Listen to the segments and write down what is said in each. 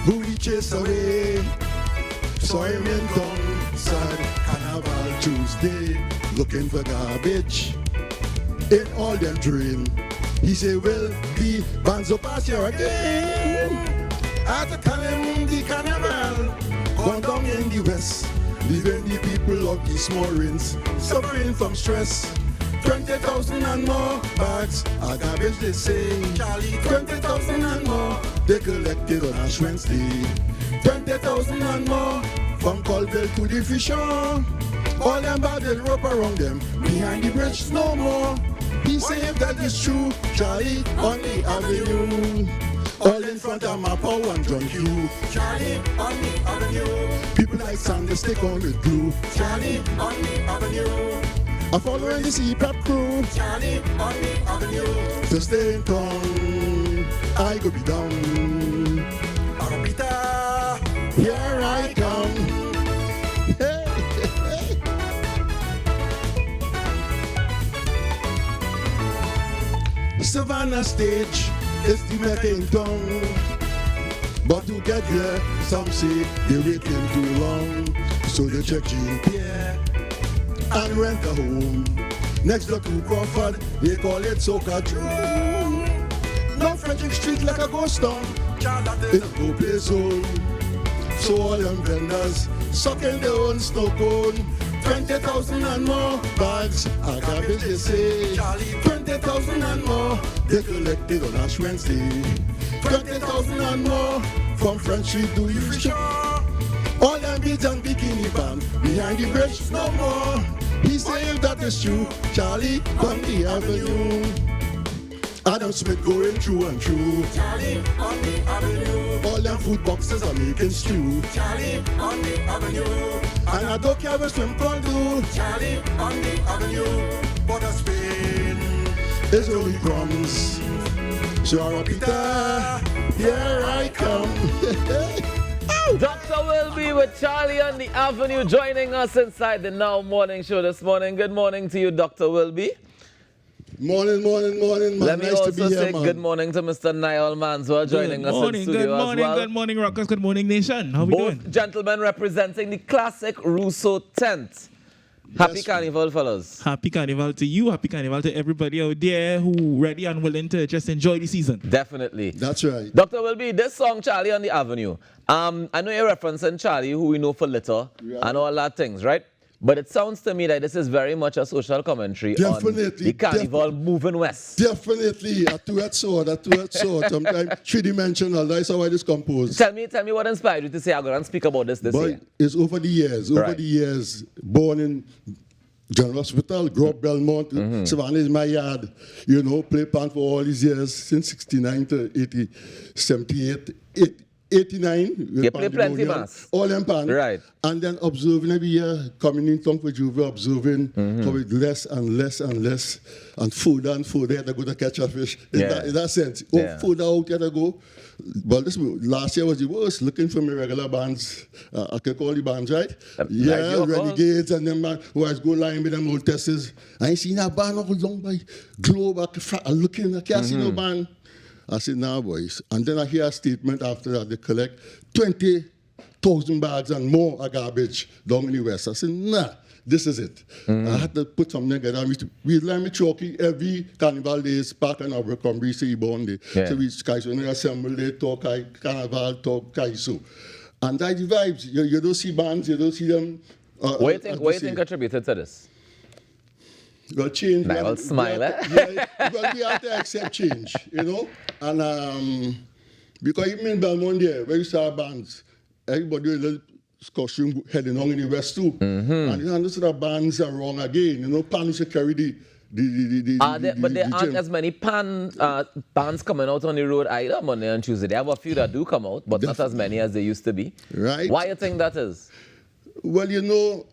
who he chased away. Saw him in town, sad Carnival Tuesday, looking for garbage in all them drain. He say, well, the bands up past here again. After calling the carnival, gone down in the west, leaving the people of the small rins suffering from stress. 20,000 and more bags of garbage, they say. Charlie, 20,000 and more they collected on Ash Wednesday. 20,000 and more from Colville to the Fisher. All them bags rope around them, behind the bridge no more. He say if that is true, Charlie on the avenue. All in front of my power and John Q. Charlie on the avenue. People like Sam, they stick on with glue. Charlie on the avenue. I'm following the CPAP crew. Charlie on the avenue. To stay in town, I go be down. Arabita, here I come. Hey, hey. Savannah stage is the making tongue. But to get here, some say they waiting too long. So they check Jean Pierre and rent a home. Next door to Crawford, they call it Soca True. Now Frederick Street like a ghost town. It a go place home. So all them vendors sucking their own snow cone. 20,000 and more bags of garbage, they say. 20,000 and more they collected on Ash Wednesday. 20,000 and more from French Street to the Fisher. All them beads and bikini band behind the bridge no more. He say if that is true, Charlie on the avenue. Adam Smith going through and through. Charlie on the avenue. All them food boxes are making stew. Charlie on the avenue. And I don't care what swim can do. Charlie on the avenue. But a Spain is only crumbs. So Peter, here I come. Dr. Will be with Charlie on the Avenue, joining us inside the Now Morning Show this morning. Good morning to you, Dr. Wilby. Morning, man. Let me nice also to be say here, man. good morning to Mr. Nyol Manswell, joining us in studio as well. Good morning, Rockers. Good morning, Nation. How we Both doing? gentlemen representing the Classic Russo Tent. Happy Carnival, fellas. Happy Carnival to you. Happy Carnival to everybody out there who ready and willing to just enjoy the season. Definitely. That's right. Dr. Wilby, this song, Charlie on the Avenue, I know you're referencing Charlie, who we know for litter and all that things, right? But it sounds to me like this is very much a social commentary on the Carnival moving west. Definitely. A two-edged sword. Sometimes three-dimensional. That's how I just compose. Tell me what inspired you to say I'm going to speak about this year. It's over the years. Born in General Hospital, grew up Belmont. Savannah is my yard. You know, play pan for all these years, since 69 to 80, 78, 89. You play plenty mass. All them pan. Right. And then observing every year, coming in town for Juve, observing how it less and less and less. And further, you had to go to catch a fish. In that sense. Further out, you had to go. But this last year was the worst, looking for my regular bands. I can call the bands, right? Renegades and them man who has go line with them old testers. I ain't seen a band all long by Globe. I looking, I can't see no band. I said, nah, boys. And then I hear a statement after that, they collect 20,000 bags and more of garbage down in the West. I said, nah, this is it. I had to put something together. We learn me chalky every Carnival days, Park and Abercrombie, Seaborn Day. So we guys, when we assemble, they talk Carnival, talk Kaiso. And that's the vibes. You don't see bands, you don't see them. What do you think contributed to this? Well, change. I will smile, Well, we have to accept change, you know? And because even in Belmont there, where you saw bands, everybody with a little costume heading on in the West too. And you understand that bands are wrong again. You know, pan used to carry but there aren't as many bands coming out on the road either Monday and Tuesday. They have a few that do come out, but not as many as they used to be. Right. Why do you think that is? Well, you know,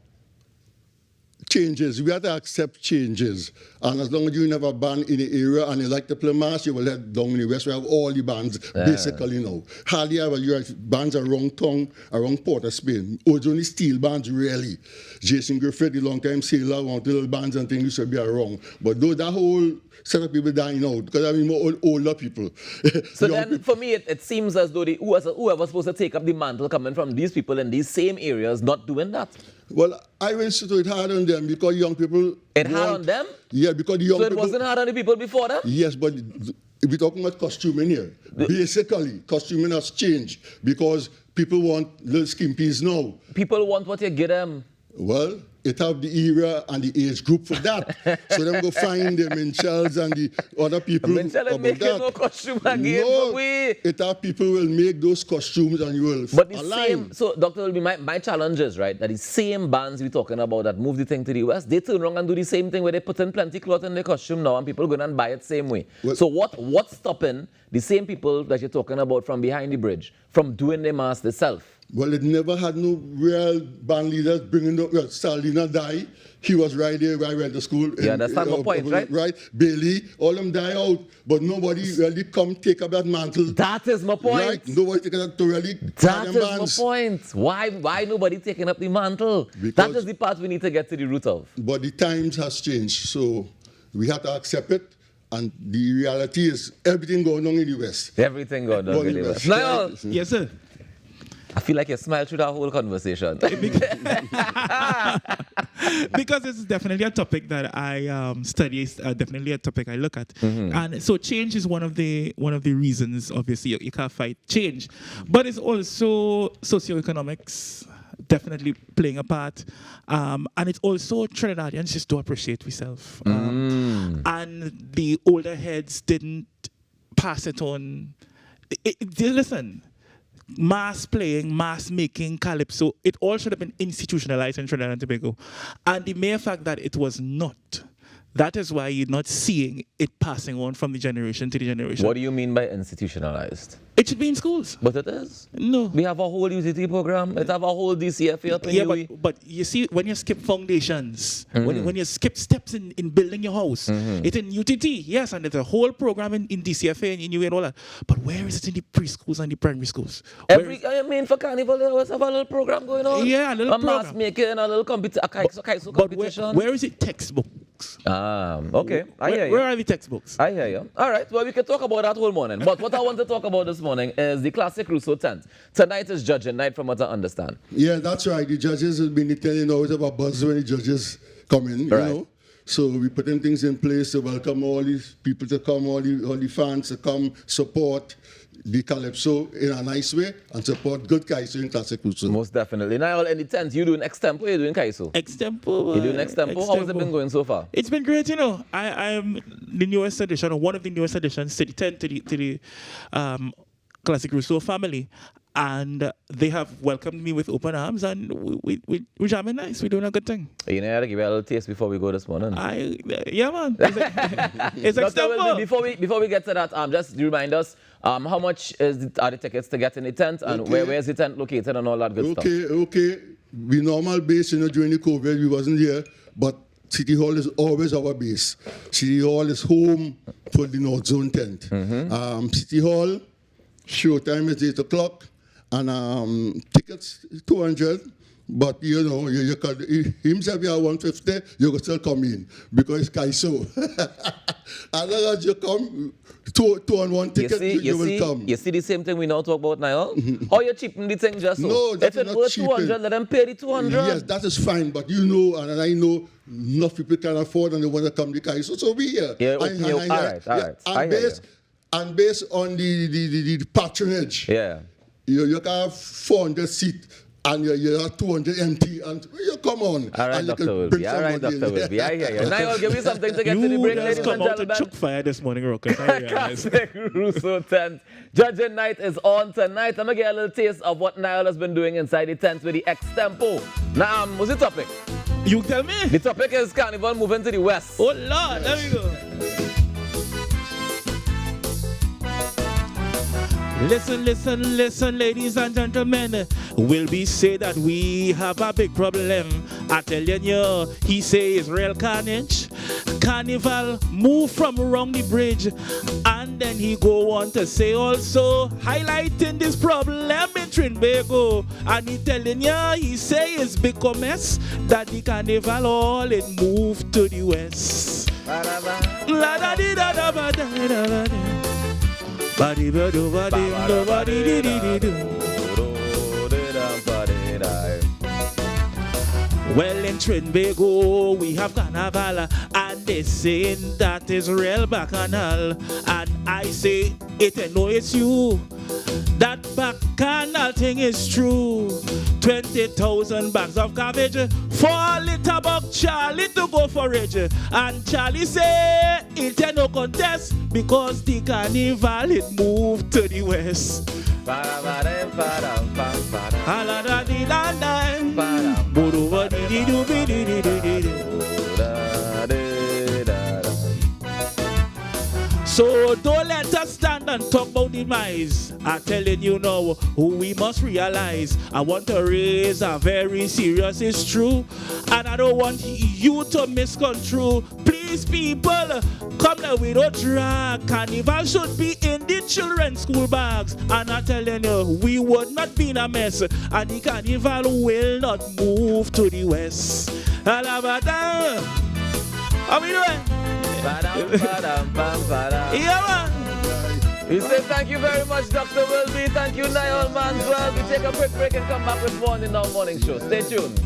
changes. We have to accept changes. And as long as you never ban in the area and you like to play mass, you will let down in the West. We have all the bands basically now. Hardly ever you have bands around town, around Port of Spain. It's only steel bands really. Jason Griffith, the long time sailor, want little bands and things used to be around. But though that whole set of people dying out, because I mean more older people. So then people. For me, it seems as though whoever's supposed to take up the mantle coming from these people in these same areas not doing that. Well, I went to it hard on them because young people... It hard on them? Yeah, because the young people... So it wasn't hard on the people before that? Yes, but we're talking about costuming here. Basically, costuming has changed because people want little skimpies now. People want what you give them. Well, it have the era and the age group for that. So them go find the Minchels and the other people Minchel make no costume again. No, it have people will make those costumes and you will but the same, so Dr. Will be my challenge is, right, that the same bands we're talking about that move the thing to the West, they turn around and do the same thing where they put in plenty cloth in their costume now and people go and buy it same way. Well, so what's stopping the same people that you're talking about from behind the bridge from doing their mass themselves? Well, it never had no real band leaders bringing up. Well, Salina died. He was right there where I went to school. You understand my point, right? Right. Bailey, all them die out. But nobody really come take up that mantle. That is my point. Right. Nobody taking up to really that is bands. My point. Why nobody taking up the mantle? Because that is the part we need to get to the root of. But the times has changed. So we have to accept it. And the reality is everything going on in the West. Everything going on in the West. Nyol. Yes, sir. I feel like you smiled through that whole conversation. Because it's definitely a topic that I study. It's definitely a topic I look at. Mm-hmm. And so change is one of the reasons, obviously, you can't fight change. But it's also socioeconomics definitely playing a part. And it's also Trinidadians just don't appreciate ourselves. And the older heads didn't pass it on. Listen, mass playing, mass making, calypso, it all should have been institutionalized in Trinidad and Tobago. And the mere fact that it was not, that is why you're not seeing it passing on from the generation to the generation. What do you mean by institutionalized? It should be in schools. But it is. No. We have a whole UCT program. It have a whole DCFA up in UWI. But you see, when you skip foundations, when you skip steps in building your house, it's in UTT, yes, and there's a whole program in DCFA and in UWI and all that. But where is it in the preschools and the primary schools? For Carnival, they always have a little program going on. Yeah, a little program. Mass making, a little competition. But where is it textbooks? Okay. I hear you. Where are the textbooks? I hear you. All right, well, we can talk about that whole morning. But what I want to talk about this morning is the Classic Russo Tent. Tonight is judging night, from what I understand. Yeah, that's right. The judges have been telling always about buzz when the judges come in, right. You know. So we're putting things in place to welcome all these people to come, all the fans to come support the Calypso in a nice way and support good Kaiso in Classic Russo. Most definitely. Now, in the tent, you doing Extempo, you're doing Kaiso? Extempo. You're doing Extempo? How has it been going so far? It's been great, you know. I am the newest addition, or one of the newest additions to the tent, to the Classic Russo family. And they have welcomed me with open arms, and we're jamming nice. We're doing a good thing. You know, I gotta give you a little taste before we go this morning. Yeah, man. It's Extempo. Before we get to that, just remind us, how much are the tickets to get in the tent, and where is the tent located, and all that good stuff? Okay. We normal base, you know, during the COVID, we wasn't here, but City Hall is always our base. City Hall is home for the North Zone tent. City Hall, showtime is 8 o'clock. And tickets 200, but you know, you can himself you have 150, you can still come in because it's Kaiso. As long as you come, two on one ticket, you will come. You see the same thing we now talk about now? How you cheaping the thing just so? No, that's if it was 200, let them pay the 200. Yes, that is fine, but you know, and I know enough people can afford and they want to come to Kaiso, so we here. Yeah, all right. And based on the patronage. Yeah. You can have 400 seats and you have 200 empty, and you come on. All right, Dr. Wilby. All right, Dr. Wilby. I hear you. Now I'll give you something to get to the break, ladies and gentlemen. You just come out to chook fire this morning, Rocket. Classic Russo Tent. Judging night is on tonight. I'm going to get a little taste of what Nyol has been doing inside the tent with the Extempo. Now, what's the topic? You tell me. The topic is Carnival moving to the West. Oh, Lord. There we go. Listen, ladies and gentlemen. Will be say that we have a big problem. I tell you, he say it's real carnage. Carnival move from around the bridge, and then he go on to say also highlighting this problem in Trinbago. And he telling you, he say it's big a mess that the carnival all it moved to the west. Well, in Trinbago, we have Carnival, and they saying that is real bacchanal. And I say, it ain't no issue. That bacchanal thing is true. 20,000 bags of cabbage, 4 liter buck Charlie to go for it. And Charlie say, it ain't no contest, because the carnival, it moved to the west. So don't let us stand and talk about demise. I'm telling you now, who we must realize. I want to raise a very serious issue, and I don't want you to misconstrue. Please, people, come now, we don't drag. Carnival should be in the children's school bags. And I'm telling you, we would not be in a mess, and the carnival will not move to the west. Alabata. How we doing? Yeah, man. We say thank you very much, Dr. Wilby. Thank you, Nyol Manswell. We take a quick break and come back with more in our morning show. Stay tuned.